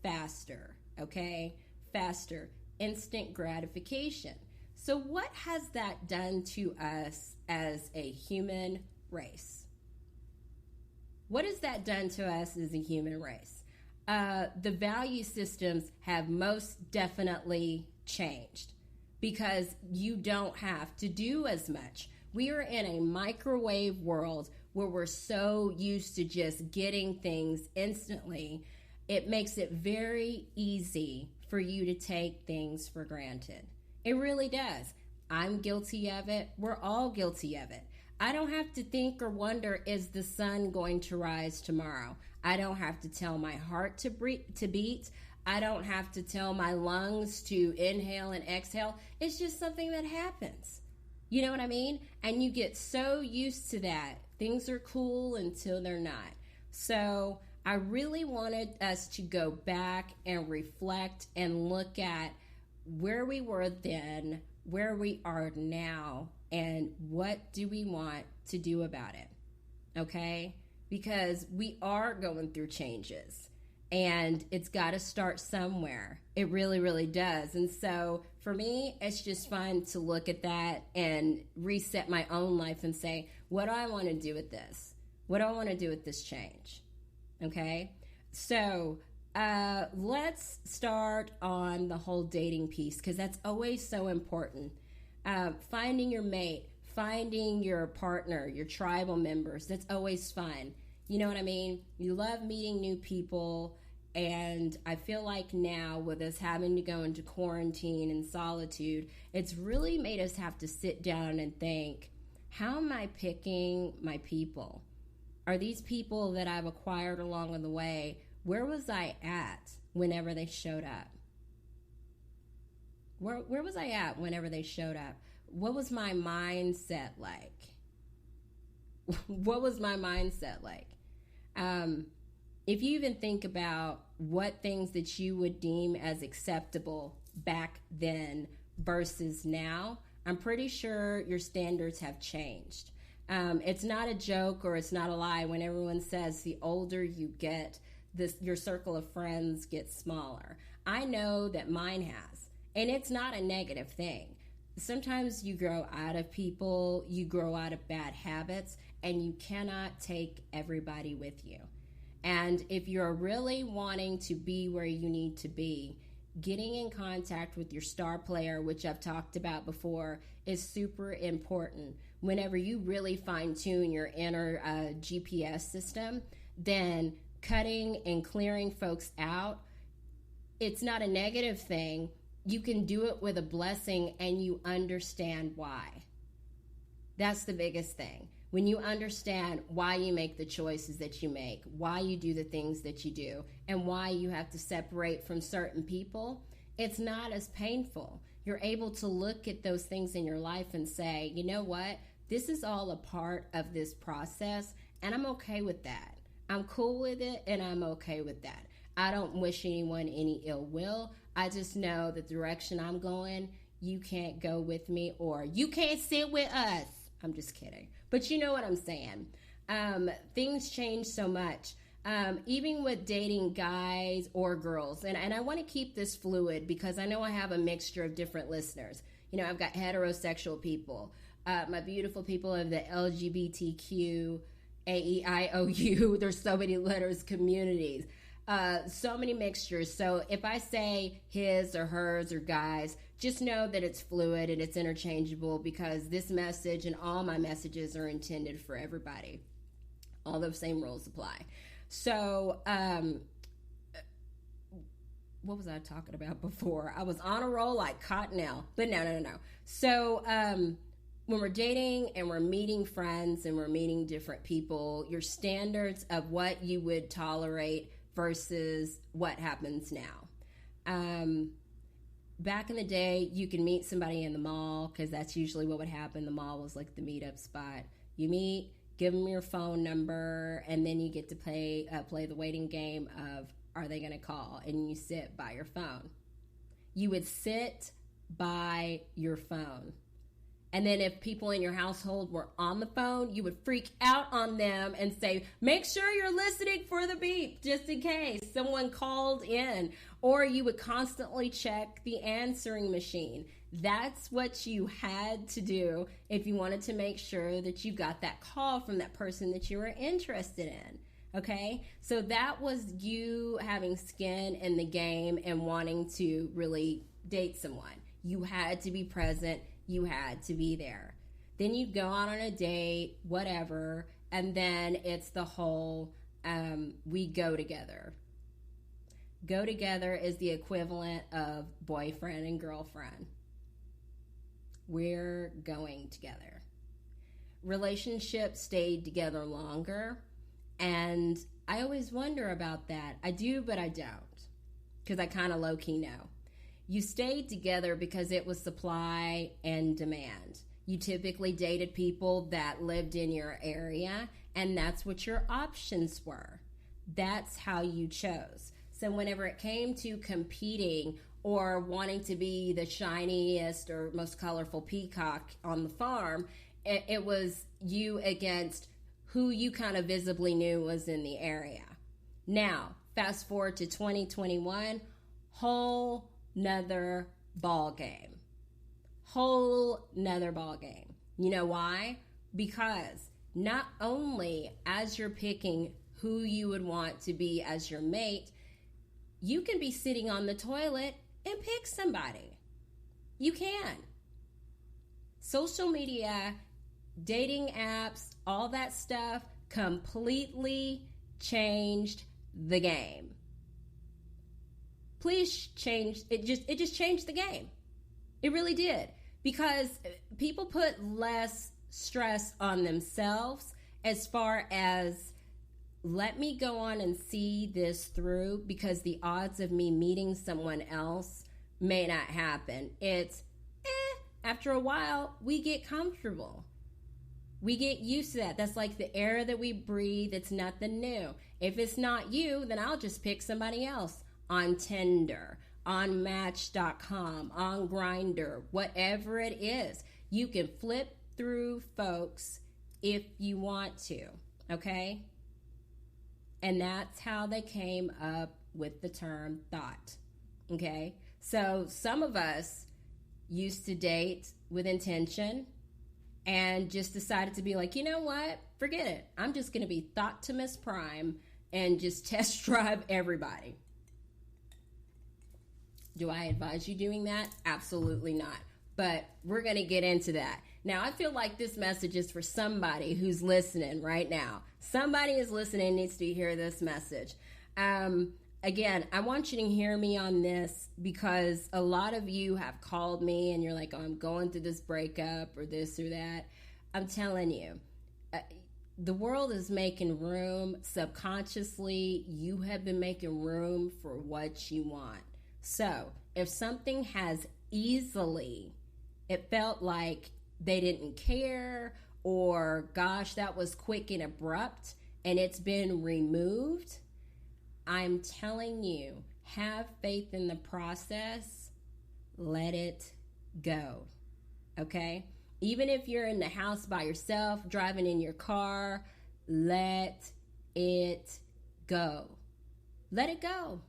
faster, okay? Faster, instant gratification. So what has that done to us as a human race? What has that done to us as a human race? The value systems have most definitely changed because you don't have to do as much. We are in a microwave world where we're so used to just getting things instantly. It makes it very easy for you to take things for granted. It really does. I'm guilty of it. We're all guilty of it. I don't have to think or wonder, is the sun going to rise tomorrow? I don't have to tell my heart to beat. I don't have to tell my lungs to inhale and exhale. It's just something that happens. You know what I mean? And you get so used to that. Things are cool until they're not. So I really wanted us to go back and reflect and look at where we were then, where we are now, and what do we want to do about it, okay? Because we are going through changes, and it's got to start somewhere. It really, really does. And so for me, it's just fun to look at that and reset my own life and say, what do I want to do with this? What do I want to do with this change? Okay? So let's start on the whole dating piece, because that's always so important. Finding your mate, finding your partner, your tribal members, that's always fun. You know what I mean? You love meeting new people, and I feel like now with us having to go into quarantine and solitude, it's really made us have to sit down and think, how am I picking my people? Are these people that I've acquired along the way, where was I at whenever they showed up? Where was I at whenever they showed up? What was my mindset like? What was my mindset like? If you even think about what things that you would deem as acceptable back then versus now, I'm pretty sure your standards have changed. It's not a joke or it's not a lie when everyone says the older you get, your circle of friends gets smaller. I know that mine has, and it's not a negative thing. Sometimes you grow out of people, you grow out of bad habits, and you cannot take everybody with you. And if you're really wanting to be where you need to be, getting in contact with your star player, which I've talked about before, is super important. Whenever you really fine tune your inner GPS system, then cutting and clearing folks out, it's not a negative thing. You can do it with a blessing, and you understand why. That's the biggest thing. When you understand why you make the choices that you make, why you do the things that you do, and why you have to separate from certain people, it's not as painful. You're able to look at those things in your life and say, you know what? This is all a part of this process, and I'm okay with that. I'm cool with it, and I'm okay with that. I don't wish anyone any ill will. I just know the direction I'm going, you can't go with me, or you can't sit with us. I'm just kidding. But you know what I'm saying. Things change so much. Even with dating guys or girls. And I want to keep this fluid because I know I have a mixture of different listeners. You know, I've got heterosexual people. My beautiful people of the LGBTQ, AEIOU. There's so many letters, communities. So many mixtures. So if I say his or hers or guys, just know that it's fluid and it's interchangeable because this message and all my messages are intended for everybody. All those same rules apply. So, what was I talking about before? I was on a roll like Cottonelle, but no. So, when we're dating and we're meeting friends and we're meeting different people, your standards of what you would tolerate versus what happens now. Back in the day, you can meet somebody in the mall because that's usually what would happen. The mall was like the meetup spot. You meet, give them your phone number, and then you get to play the waiting game of, are they going to call? And you sit by your phone. You would sit by your phone. And then if people in your household were on the phone, you would freak out on them and say, make sure you're listening for the beep, just in case someone called in. Or you would constantly check the answering machine. That's what you had to do if you wanted to make sure that you got that call from that person that you were interested in. Okay? So that was you having skin in the game and wanting to really date someone. You had to be present. You had to be there. Then you'd go out on a date, whatever, and then it's the whole we go together. Go together is the equivalent of boyfriend and girlfriend. We're going together. Relationships stayed together longer, and I always wonder about that. I do, but I don't, because I kind of low-key know. You stayed together because it was supply and demand. You typically dated people that lived in your area, and that's what your options were. That's how you chose. So whenever it came to competing or wanting to be the shiniest or most colorful peacock on the farm, it was you against who you kind of visibly knew was in the area. Now, fast forward to 2021, whole nother ball game. Whole nother ball game. You know why? Because not only as you're picking who you would want to be as your mate, you can be sitting on the toilet and pick somebody. You can. Social media, dating apps, all that stuff completely changed the game. Please change it. Just changed the game. It really did, because people put less stress on themselves as far as, let me go on and see this through, because the odds of me meeting someone else may not happen. It's after a while we get comfortable. We get used to that. That's like the air that we breathe. It's nothing new. If it's not you, then I'll just pick somebody else. On Tinder, on Match.com, on Grindr, whatever it is. You can flip through folks if you want to, okay? And that's how they came up with the term thought, okay? So some of us used to date with intention and just decided to be like, you know what? Forget it. I'm just going to be thought to Miss Prime and just test drive everybody. Do I advise you doing that? Absolutely not. But we're going to get into that. Now, I feel like this message is for somebody who's listening right now. Somebody is listening and needs to hear this message. Again, I want you to hear me on this, because a lot of you have called me and you're like, oh, I'm going through this breakup or this or that. I'm telling you, the world is making room. Subconsciously, you have been making room for what you want. So if something has easily, it felt like they didn't care, or gosh, that was quick and abrupt, and it's been removed, I'm telling you, have faith in the process. Let it go. Okay? Even if you're in the house by yourself, driving in your car, let it go. Let it go.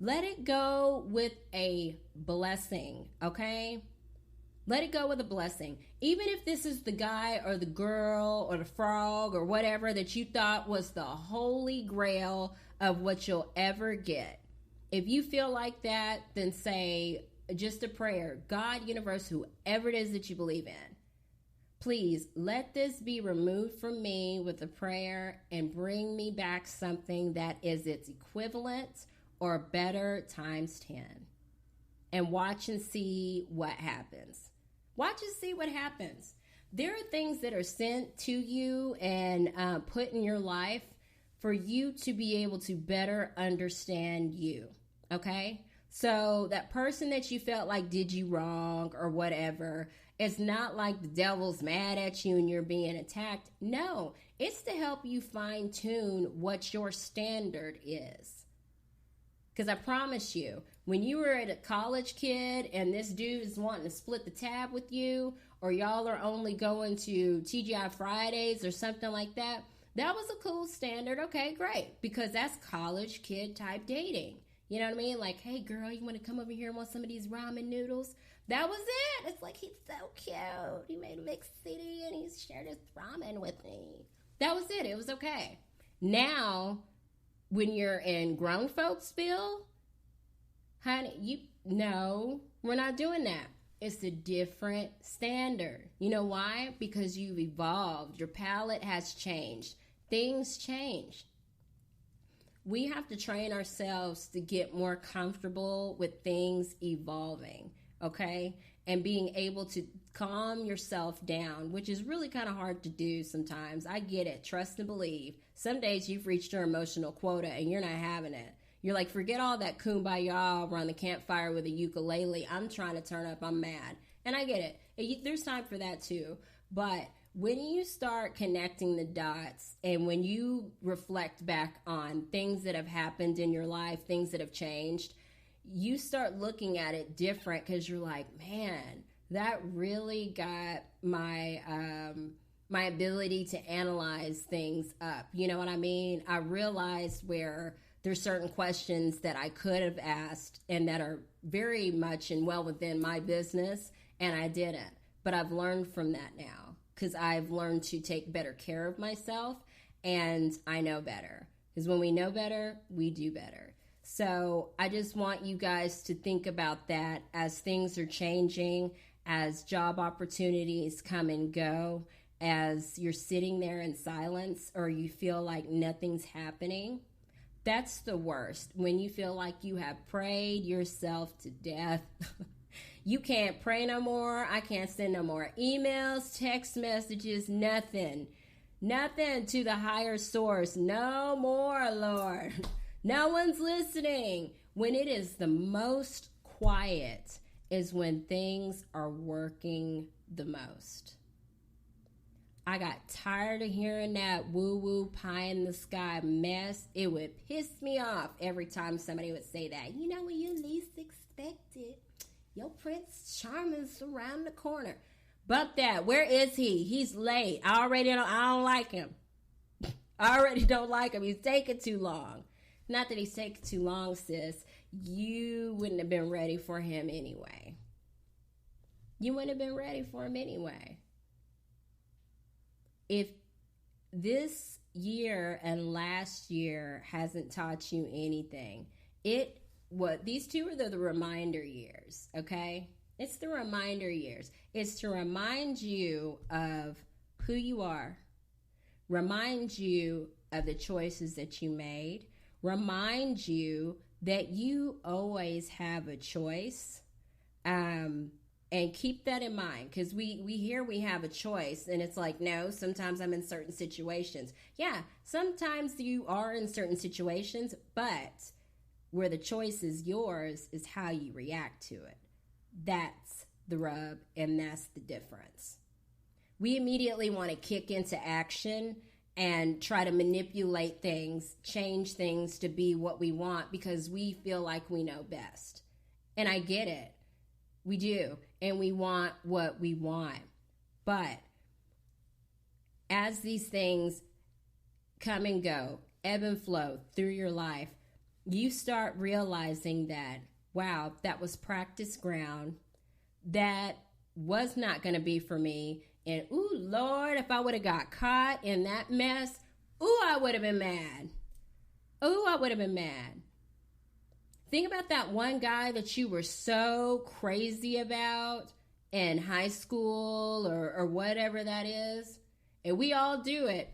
Let it go with a blessing, okay? Let it go with a blessing. Even if this is the guy or the girl or the frog or whatever that you thought was the holy grail of what you'll ever get. If you feel like that, then say just a prayer. God, universe, whoever it is that you believe in, please let this be removed from me with a prayer and bring me back something that is its equivalent or better times 10. And watch and see what happens. Watch and see what happens. There are things that are sent to you and put in your life for you to be able to better understand you, okay? So that person that you felt like did you wrong or whatever, it's not like the devil's mad at you and you're being attacked. No, it's to help you fine-tune what your standard is. Because I promise you, when you were a college kid and this dude is wanting to split the tab with you, or y'all are only going to TGI Fridays or something like that, that was a cool standard. Okay, great. Because that's college kid type dating. You know what I mean? Like, hey, girl, you want to come over here and want some of these ramen noodles? That was it. It's like, he's so cute. He made a mixed CD and he shared his ramen with me. That was it. It was okay. Now, when you're in grown folksville, honey, no, we're not doing that. It's a different standard. You know why? Because you've evolved. Your palate has changed. Things change. We have to train ourselves to get more comfortable with things evolving, okay? And being able to calm yourself down, which is really kind of hard to do sometimes. I get it. Trust and believe. Some days you've reached your emotional quota and you're not having it. You're like, forget all that kumbaya around the campfire with a ukulele. I'm trying to turn up. I'm mad. And I get it. There's time for that too. But when you start connecting the dots and when you reflect back on things that have happened in your life, things that have changed, you start looking at it different because you're like, man, that really got my my ability to analyze things up. You know what I mean? I realized where there's certain questions that I could have asked and that are very much and well within my business, and I didn't. But I've learned from that now because I've learned to take better care of myself, and I know better. Because when we know better, we do better. So I just want you guys to think about that as things are changing, as job opportunities come and go, as you're sitting there in silence or you feel like nothing's happening. That's the worst. When you feel like you have prayed yourself to death. You can't pray no more. I can't send no more emails, text messages, nothing. Nothing to the higher source. No more, Lord. No one's listening. When it is the most quiet is when things are working the most. I got tired of hearing that woo-woo pie in the sky mess. It would piss me off every time somebody would say that. You know, when you least expect it, your Prince Charming's around the corner. But that, where is he? He's late. I don't like him. I already don't like him. He's taking too long. Not that he's taking too long, sis. You wouldn't have been ready for him anyway. You wouldn't have been ready for him anyway. If this year and last year hasn't taught you anything, these two are the reminder years, okay? It's the reminder years. It's to remind you of who you are, remind you of the choices that you made, remind you that you always have a choice, and keep that in mind, because we hear we have a choice, and it's like, no, sometimes I'm in certain situations. Yeah, sometimes you are in certain situations, but where the choice is yours is how you react to it. That's the rub, and that's the difference. We immediately want to kick into action and try to manipulate things, change things to be what we want because we feel like we know best. And I get it. We do. And we want what we want. But as these things come and go, ebb and flow through your life, you start realizing that, wow, that was practice ground. That was not going to be for me. And, ooh, Lord, if I would have got caught in that mess, ooh, I would have been mad. Ooh, I would have been mad. Think about that one guy that you were so crazy about in high school or whatever that is. And we all do it.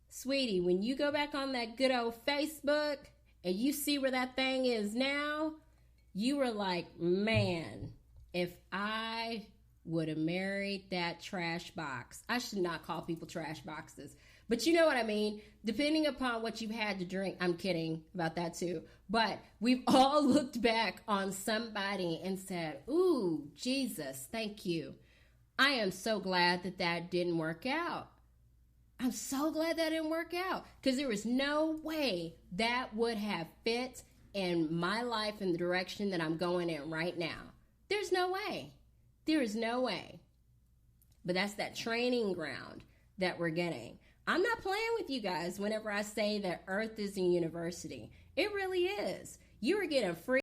Sweetie, when you go back on that good old Facebook and you see where that thing is now, you were like, man, if I would have married that trash box. I should not call people trash boxes. But you know what I mean? Depending upon what you've had to drink. I'm kidding about that too. But we've all looked back on somebody and said, ooh, Jesus, thank you. I am so glad that didn't work out. I'm so glad that didn't work out. Because there was no way that would have fit in my life in the direction that I'm going in right now. There's no way. There is no way. but that's that training ground that we're getting. I'm not playing with you guys whenever I say that Earth is a university. It really is. You are getting free